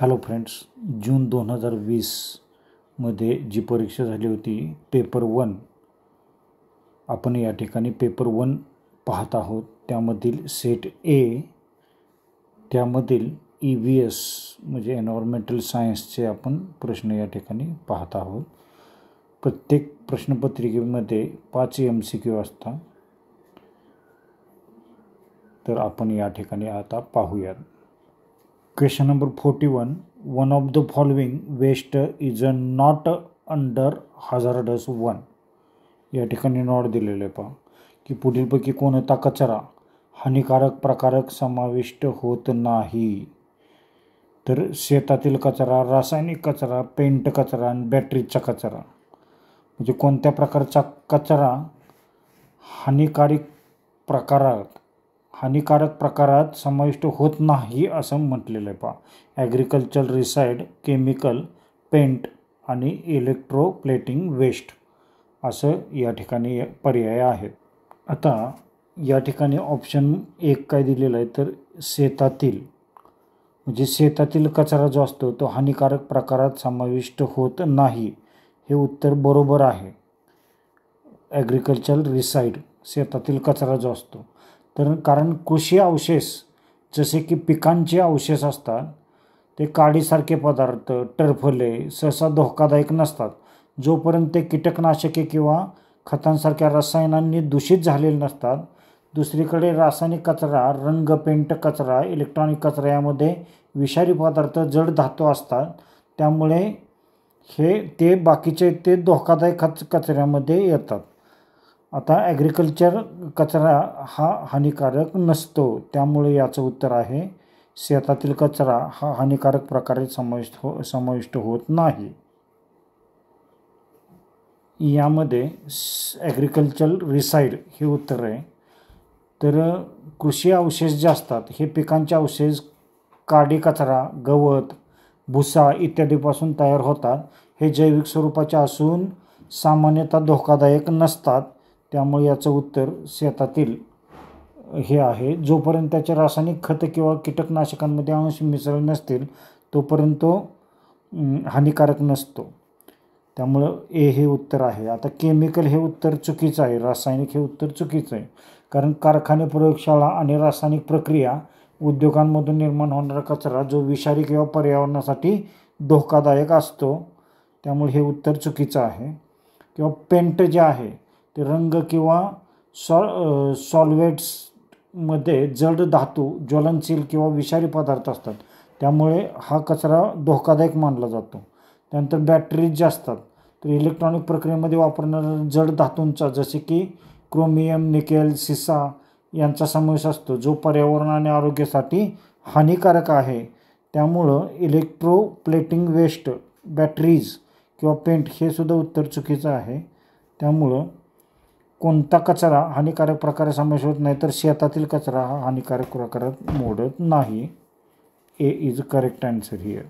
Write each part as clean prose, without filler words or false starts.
Hello friends, जून 2020 मध्ये जी परीक्षा झाली होती पेपर 1, आपण या ठिकाणी पेपर 1 पाहत आहोत. त्यामधील सेट ए, त्यामधील EVS म्हणजे एन्व्हायरमेंटल सायन्सचे आपण प्रश्न या ठिकाणी पाहत आहोत. प्रत्येक प्रश्नपत्रिकेमध्ये 5 MCQ असतात. तर आपण या ठिकाणी आता पाहूयात. Question number 41, one of the following waste is not under hazardous 1. या ठिकाणी नॉट दिलेले आहे पहा की पुढीलपैकी कोणता कचरा हानिकारक प्रकारात समाविष्ट होत नाही. तर शेतातील कचरा, रासायनिक कचरा, पेंट कचरा आणि बॅटरीचा कचरा. म्हणजे कोणत्या प्रकारचा कचरा हानिकारक प्रकारात समाविष्ट होत नाही असं म्हटलेलं आहे पहा. ॲग्रिकल्चर रिसाईड, केमिकल, पेंट आणि इलेक्ट्रोप्लेटिंग वेस्ट असं या ठिकाणी पर्याय आहेत. आता या ठिकाणी ऑप्शन 1 काय दिलेलं आहे, तर शेतातील म्हणजे शेतातील कचरा जो असतो तो हानिकारक प्रकारात समाविष्ट होत नाही, हे उत्तर बरोबर आहे. ॲग्रिकल्चर रिसाईड, शेतातील कचरा जो असतो, तर कारण कृषी अवशेष जसे की पिकांचे अवशेष असतात ते काडीसारखे पदार्थ, टरफले सहसा धोकादायक नसतात जोपर्यंत ते कीटकनाशके किंवा खतांसारख्या रसायनांनी दूषित झालेले नसतात. दुसरीकडे रासायनिक कचरा, रंग, पेंट कचरा, इलेक्ट्रॉनिक कचरा यामध्ये विषारी पदार्थ, जड धातू असतात. त्यामुळे ते बाकीचे ते धोकादायक कचऱ्यामध्ये येतात. आता ॲग्रिकल्चर कचरा हा हानिकारक नसतो, त्यामुळे याचं उत्तर आहे शेतातील कचरा हा हानिकारक प्रकारे समाविष्ट होत नाही. यामध्ये ॲग्रिकल्चर रिसाईड हे उत्तर आहे. तर कृषी अवशेष जे असतात हे पिकांचे अवशेष, काडी कचरा, गवत, भुसा इत्यादीपासून तयार होतात. हे जैविक स्वरूपाचे असून सामान्यतः धोकादायक नसतात. त्यामुळे याचं उत्तर शेतातील हे आहे. जोपर्यंत त्याचे रासायनिक खत किंवा कीटकनाशकांमध्ये अंश मिसळले नसतील तोपर्यंत तो हानिकारक नसतो. त्यामुळं ए हे उत्तर आहे. आता केमिकल हे उत्तर चुकीचं आहे, रासायनिक हे उत्तर चुकीचं आहे. कारण कारखाने, प्रयोगशाळा आणि रासायनिक प्रक्रिया उद्योगांमधून निर्माण होणारा कचरा जो विषारी किंवा पर्यावरणासाठी धोकादायक असतो, त्यामुळे हे उत्तर चुकीचं आहे. किंवा पेंट जे आहे ते रंग किंवा सॉल्व्हेंट्समध्ये जड धातू, ज्वलनशील किंवा विषारी पदार्थ असतात, त्यामुळे हा कचरा धोकादायक मानला जातो. त्यानंतर बॅटरीज जे असतात तर इलेक्ट्रॉनिक प्रक्रियेमध्ये वापरणाऱ्या जड धातूंचा जसे की क्रोमियम, निकेल, सिसा यांचा समावेश असतो, जो पर्यावरण आणि आरोग्यासाठी हानिकारक आहे. त्यामुळं इलेक्ट्रोप्लेटिंग वेस्ट, बॅटरीज किंवा पेंट हे सुद्धा उत्तर चुकीचं आहे. त्यामुळं कोणता कचरा हानिकारक प्रकारे समावेश होत नाही, तर शेतातील कचरा हा हानिकारक प्रकारात मोडत नाही. A is correct answer here.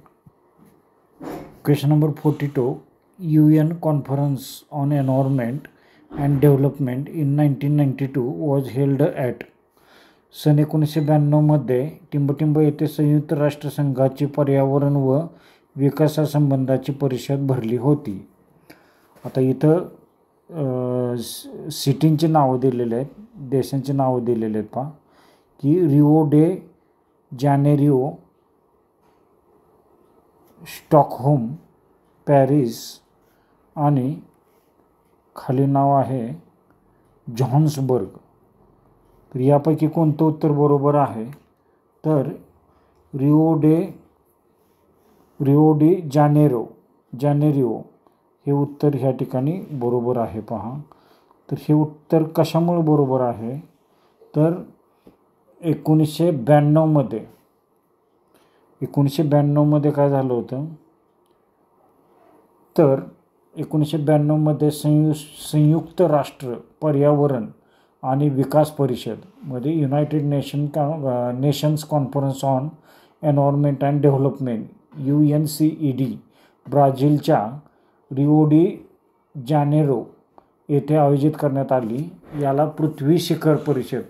Question number 42, UN conference on environment and development in 1992 was held at. सन 1992 मध्ये टिंबटिंब येथे संयुक्त राष्ट्रसंघाची पर्यावरण व विकासासंबंधाची परिषद भरली होती. आता इथं सिटींची नावं दिलेले आहेत, देशांची नावं दिलेले आहेत पहा की रिओ डे जानेरिओ, स्टॉकहोम, पॅरिस आणि खाली नाव आहे जोहान्सबर्ग. तर यापैकी कोणतं उत्तर बरोबर आहे, तर रिओ डी जानेरिओ हे उत्तर ह्या ठिकाणी बरोबर आहे पहा. तर हे उत्तर कशामुळे बरोबर आहे, तर 1992 मध्ये काय झालं होतं, तर 1992 मध्ये संयुक्त राष्ट्र पर्यावरण आणि विकास परिषद मध्ये United nations conference on environment and development UNCED ब्राझीलच्या रिओ डी जानेरो येथे आयोजित करण्यात आली. याला पृथ्वी शिखर परिषद,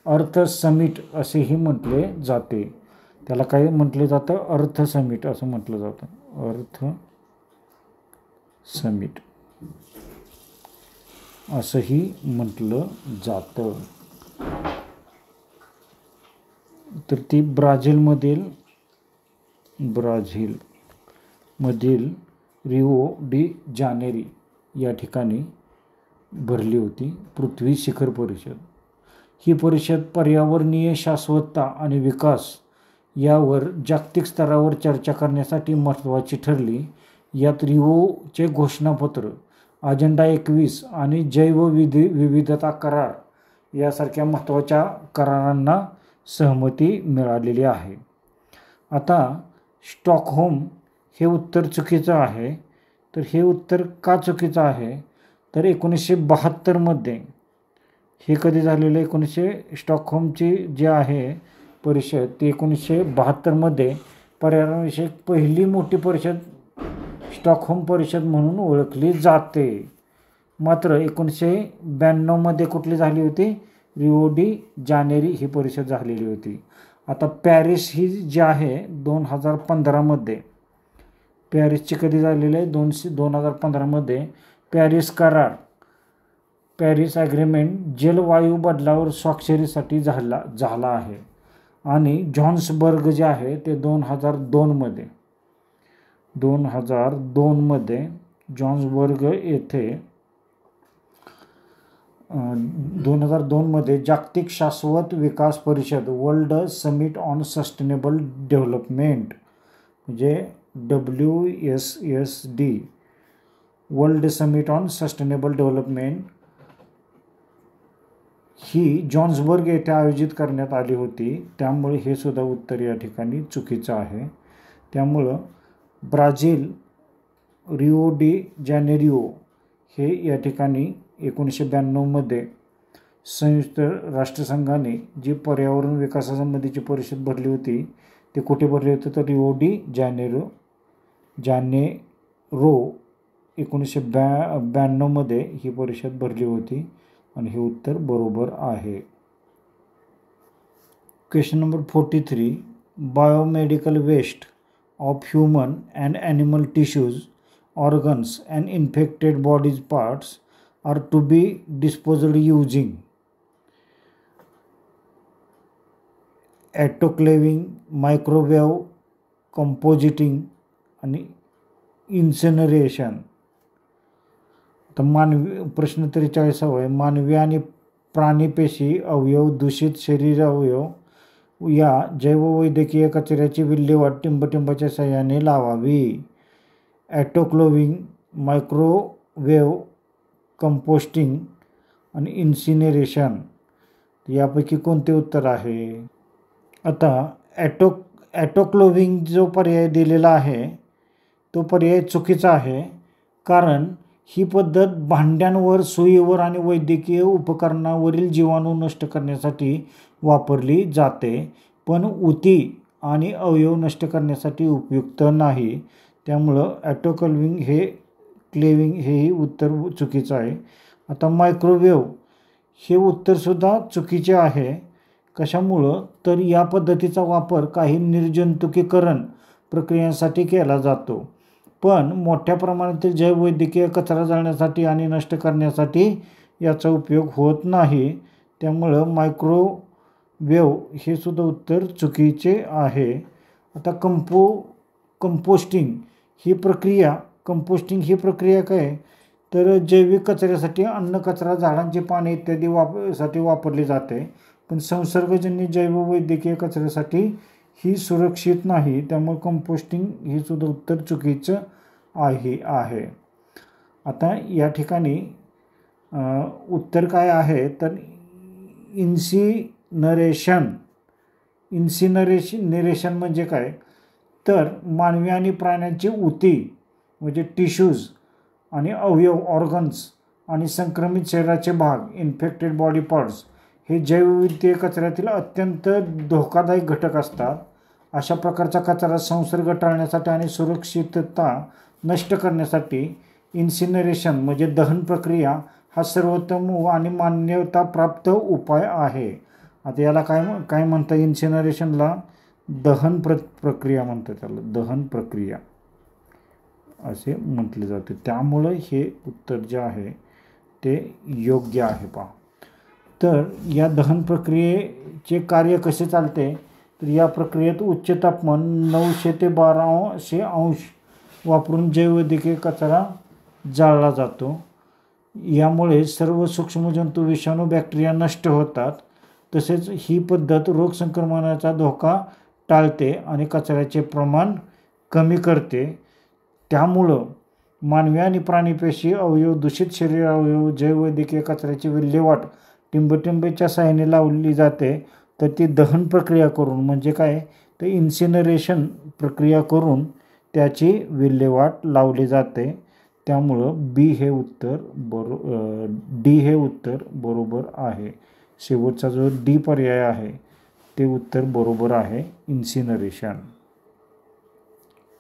अर्थ समिट असेही म्हटले जाते. त्याला काय म्हटलं जातं, अर्थ समिट असं म्हटलं जातं, अर्थ समिट असंही म्हटलं जातं. तर ती ब्राझीलमधील रिओ डी जानेरी या ठिकाणी भरली होती पृथ्वी शिखर परिषद. ही परिषद पर्यावरणीय शाश्वतता आणि विकास यावर जागतिक स्तरावर चर्चा करण्यासाठी महत्त्वाची ठरली. यात रिओचे घोषणापत्र, अजेंडा 21 आणि जैवविविधता करार यासारख्या महत्त्वाच्या करारांना सहमती मिळालेली आहे. आता स्टॉकहोम हे उत्तर चुकीचं आहे. तर हे उत्तर का चुकीचं आहे, तर 1972मध्ये हे कधी झालेलं, स्टॉकहोमची जी आहे परिषद ती 1972मध्ये पर्यावरणविषयक पहिली मोठी परिषद स्टॉकहोम परिषद म्हणून ओळखली जाते. मात्र 1992मध्ये कुठली झाली होती, रिओ डी जानेरी ही परिषद झालेली होती. आता पॅरिस ही जी आहे 2015मध्ये, पॅरिसची कधी झालेली आहे 2015मध्ये पॅरिस करार, पॅरिस ॲग्रीमेंट जलवायू बदलावर स्वाक्षरीसाठी झाला आहे. आणि जॉन्सबर्ग जे आहे ते 2002मध्ये जॉन्सबर्ग येथे 2002मध्ये जागतिक शाश्वत विकास परिषद, world summit on sustainable development, म्हणजे WSSD, world summit on sustainable development, ही जॉन्सबर्ग येथे आयोजित करण्यात आली होती. त्यामुळे हे सुद्धा उत्तर या ठिकाणी चुकीचं आहे. त्यामुळं ब्राझील रिओ डी जानेरिओ हे या ठिकाणी 1992मध्ये संयुक्त राष्ट्रसंघाने जी पर्यावरण विकासासंबंधीची परिषद भरली होती ते कुठे भरली होती, तर रिओ डी जानेरो 1992मध्ये ही परिषद भरली होती. आणि हे उत्तर बरोबर आहे. Question number 43, biomedical waste of human and animal tissues, organs and infected bodies parts are to be disposed using autoclaving, microwave compositing आणि इन्सिनरेशन. तर प्रश्न 43 आहे, मानवी आणि प्राणीपेशी अवयव, दूषित शरीर अवयव या जैववैद्यकीय कचऱ्याची विल्हेवाट टिंबटिंबाच्या सहाय्याने लावावी. ॲटोक्लेविंग, मायक्रोवेव्ह कंपोस्टिंग आणि इन्सिनरेशन यापैकी कोणते उत्तर आहे. आता ॲटोक्लेविंग जो पर्याय दिलेला आहे तो पर्याय चुकीचा आहे. कारण ही पद्धत भांड्यांवर, सुईवर आणि वैद्यकीय उपकरणावरील जीवाणू नष्ट करण्यासाठी वापरली जाते, पण उती आणि अवयव नष्ट करण्यासाठी उपयुक्त नाही. त्यामुळं ॲटोक्लेविंग हेही उत्तर चुकीचं आहे. आता मायक्रोवेव्ह हे उत्तरसुद्धा चुकीचे आहे. कशामुळं, तर या पद्धतीचा वापर काही निर्जंतुकीकरण प्रक्रियांसाठी केला जातो, पण मोठ्या प्रमाणातील जैववैद्यकीय कचरा जाळण्यासाठी आणि नष्ट करण्यासाठी याचा उपयोग होत नाही. त्यामुळं मायक्रोवेव्ह हे सुद्धा उत्तर चुकीचे आहे. आता कंपोस्टिंग ही प्रक्रिया काय, तर जैविक कचऱ्यासाठी अन्न कचरा, झाडांची पाने इत्यादी साठी वापरली जाते, पण संसर्गजन्य जैववैद्यकीय कचऱ्यासाठी ही सुरक्षित नाही. त्यामुळे कंपोस्टिंग हे सुद्धा उत्तर चुकीचं आहे. आता या ठिकाणी उत्तर काय आहे, तर इन्सिनरेशन म्हणजे काय, तर मानवी आणि प्राण्यांची उती म्हणजे टिश्यूज आणि अवयव, ऑर्गन्स आणि संक्रमित शरीराचे भाग, इन्फेक्टेड बॉडी पार्ट्स हे जैवविद्युतीय कचऱ्यातील अत्यंत धोकादायक घटक असतात. अशा प्रकारचा कचरा संसर्ग टाळण्यासाठी आणि सुरक्षितता नष्ट करण्यासाठी इन्सिनरेशन म्हणजे दहन प्रक्रिया हा सर्वोत्तम आणि मान्यताप्राप्त उपाय आहे. आता याला काय म्हणतात इन्सिनरेशनला, दहन प्रक्रिया म्हणतात, त्याला दहन प्रक्रिया असे म्हटले जाते. त्यामुळे हे उत्तर जे आहे ते योग्य आहे. पहा, तर या दहन प्रक्रियेचे कार्य कसे चालते, तर या प्रक्रियेत उच्च तापमान 900 ते 1200 अंश वापरून जैववैद्यकीय कचरा जाळला जातो. यामुळे सर्व सूक्ष्मजंतू, विषाणू, बॅक्टेरिया नष्ट होतात. तसेच ही पद्धत रोग संक्रमणाचा धोका टाळते आणि कचऱ्याचे प्रमाण कमी करते. त्यामुळं मानवी आणि प्राणीपेशी अवयव, दूषित शरीर अवयव, जैववैद्यकीय कचऱ्याची विल्हेवाट टिंबटिंबीच्या सहाय्याने लावली जाते. तर ती दहन प्रक्रिया करून, म्हणजे काय, तर इन्सिनरेशन प्रक्रिया करून त्याची विल्हेवाट लावली जाते. त्यामुळं डी हे उत्तर बरोबर आहे. शेवटचा जो डी पर्याय आहे ते उत्तर बरोबर आहे, इन्सिनरेशन.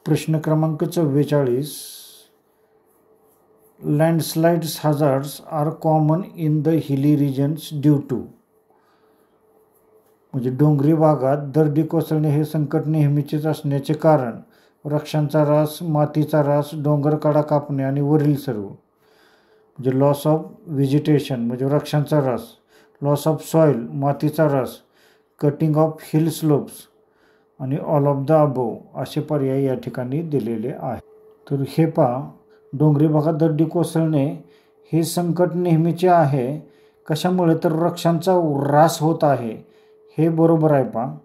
प्रश्न क्रमांक 44. Landslides hazards are common in the hilly regions due to, म्हणजे डोंगरी भागात दरडी कोसळणे हे संकट नेहमीचेच असण्याचे कारण वृक्षांचा ऱ्हास, मातीचा ऱ्हास, डोंगरकडा कापणे आणि वरील सर्व. म्हणजे लॉस ऑफ व्हेजिटेशन म्हणजे वृक्षांचा ऱ्हास, लॉस ऑफ सॉईल मातीचा ऱ्हास, कटिंग ऑफ हिल स्लोप्स आणि ऑल ऑफ द अबोव असे पर्याय या ठिकाणी दिलेले आहे. तर हे पहा, डोंगरी भागात दरडी कोसळणे हे संकट नेहमीचे आहे. कशामुळे, तर वृक्षांचा ऱ्हास होत आहे, हे बरोबर आहे. पहा,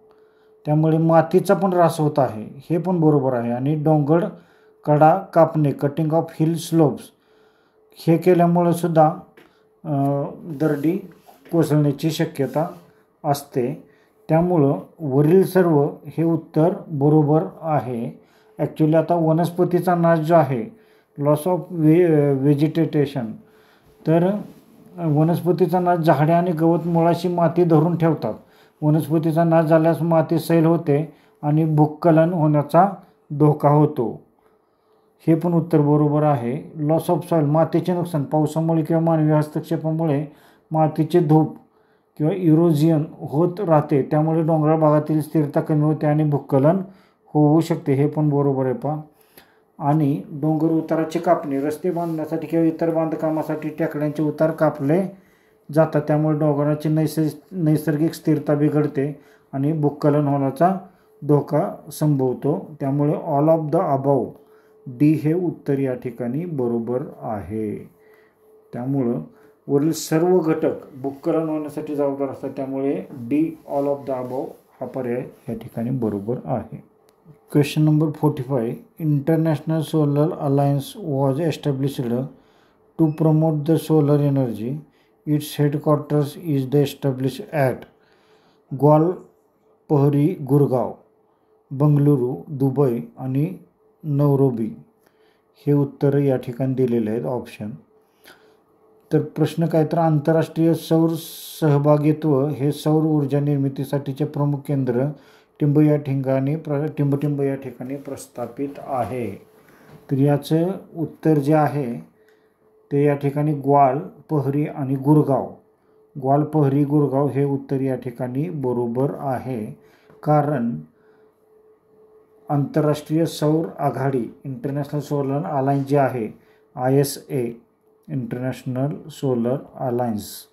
त्यामुळे मातीचा पण ऱ्हास होत आहे, हे पण बरोबर आहे. आणि डोंगर कडा कापणे, कटिंग ऑफ हिल स्लोप्स, हे केल्यामुळे सुद्धा दरडी कोसळण्याची शक्यता असते. त्यामुळं वरील सर्व हे उत्तर बरोबर आहे. ॲक्च्युली आता वनस्पतीचा नाश जो आहे, लॉस ऑफ व्हेजिटेशन, तर वनस्पतीचा नाश, झाडे आणि गवत मुळाशी माती धरून ठेवतात. वनस्पतीचा नाश झाल्यास माती सैल होते आणि भूस्खलन होण्याचा धोका होतो. हे पण उत्तर बरोबर आहे. लॉस ऑफ सॉईल मातीचे नुकसान, पावसामुळे किंवा मानवी हस्तक्षेपामुळे मातीचे धूप किंवा इरोजियन होत राहते. त्यामुळे डोंगराळ भागातील स्थिरता कमी होते आणि भूस्खलन होऊ शकते. हे पण बरोबर आहे. पहा, आणि डोंगर उताराची कापणी, रस्ते बांधण्यासाठी किंवा इतर बांधकामासाठी टेकड्यांचे उतार कापले जातात. त्यामुळे डोंगराची नैसर्गिक स्थिरता बिघडते आणि भूस्खलन होण्याचा धोका संभवतो. त्यामुळे all of the above, D हे उत्तर या ठिकाणी बरोबर आहे. त्यामुळं वरील सर्व घटक भूस्खलन होण्यासाठी जबाबदार असतात. त्यामुळे D all of the above हा पर्याय या ठिकाणी बरोबर आहे. Question number 45. International Solar Alliance was established to promote the solar energy. Its headquarters is the establish at Gwal, Pahari, Gurgaon, Bengaluru, Dubai आणि नैरोबी. हे उत्तर या ठिकाणी दिलेले आहेत ऑप्शन. तर प्रश्न काय, तर आंतरराष्ट्रीय सौर सहभागित्व हे सौर ऊर्जा निर्मितीसाठीचे प्रमुख केंद्र टिंब या ठिकाणी प्रस्थापित आहे. तर याचं उत्तर जे आहे ते या ठिकाणी ग्वाल, पहरी आणि गुरगाव. ग्वाल, पहरी, गुरगाव हे उत्तर या ठिकाणी बरोबर आहे. कारण आंतरराष्ट्रीय सौर आघाडी, इंटरनॅशनल सोलर अलायन्स जे आहे, ISA इंटरनॅशनल सोलर अलायन्स,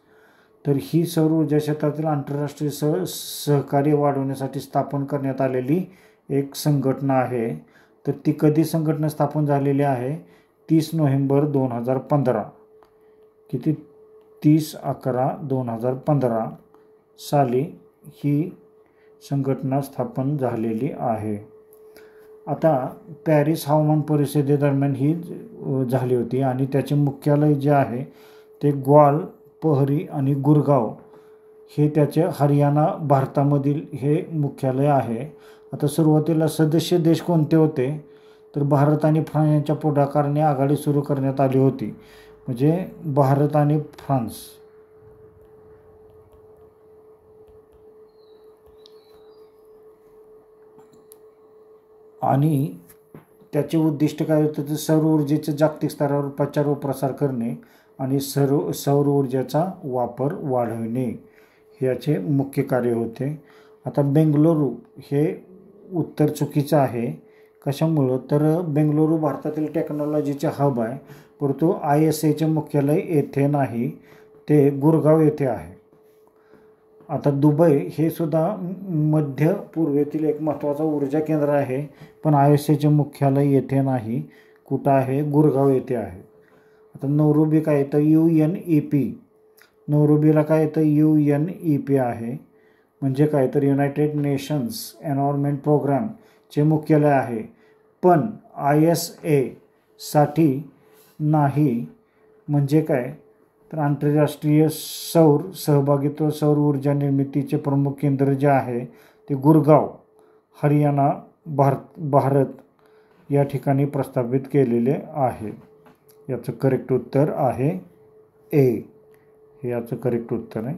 तर ही सौर ऊर्जा क्षेत्रातील आंतरराष्ट्रीय सहकार्य वाढवण्यासाठी स्थापन करण्यात आलेली एक संघटना आहे. तर ती कधी संघटना स्थापन झालेली आहे, 30 नोव्हेंबर 2015. किती, 30/11/2015 साली ही संघटना स्थापन झालेली आहे. आता पॅरिस हवामान परिषदेदरम्यान ही झाली होती आणि त्याचे मुख्यालय जे आहे ते ग्वाल, पहरी आणि गुरगाव हे त्याचे हरियाणा, भारतामधील हे मुख्यालय आहे. आता सुरुवातीला सदस्य देश कोणते होते, तर भारत आणि फ्रान्स यांच्या पुढाकाराने आघाडी सुरू करण्यात आली होती. म्हणजे भारत आणि फ्रान्स. आणि त्याचे उद्दिष्ट काय होतं, तर सौर ऊर्जेचे जागतिक स्तरावर प्रचार व प्रसार करणे आणि सौर ऊर्जेचा वापर वाढवणे हे याचे मुख्य कार्य होते. आता बेंगळुरू हे उत्तर चुकीचं आहे. कशामुळं तर बेंगळुरू भारतातील टेक्नॉलॉजीचे हब आहे, परंतु ISAचे मुख्यालय येथे नाही, ते गुरगाव येथे आहे. आता दुबई हे सुद्धा मध्य पूर्वेतील एक महत्त्वाचा ऊर्जा केंद्र आहे, पण ISAचे मुख्यालय येथे नाही. कुठं आहे? गुरगाव येथे आहे. आता नैरोबी काय येतं? UNEP. नैरोबीला काय येतं? UNEP आहे. म्हणजे काय तर युनायटेड नेशन्स एन्व्हायरमेंट प्रोग्रामचे मुख्यालय आहे, पण ISAसाठी नाही. म्हणजे काय तर आंतरराष्ट्रीय सौर सहभागित्व सौर ऊर्जा निर्मितीचे प्रमुख केंद्र जे आहे ते गुरगाव, हरियाणा, भारत या ठिकाणी प्रस्थापित केलेले आहे. याचं करेक्ट उत्तर आहे ए. हे याचं करेक्ट उत्तर आहे.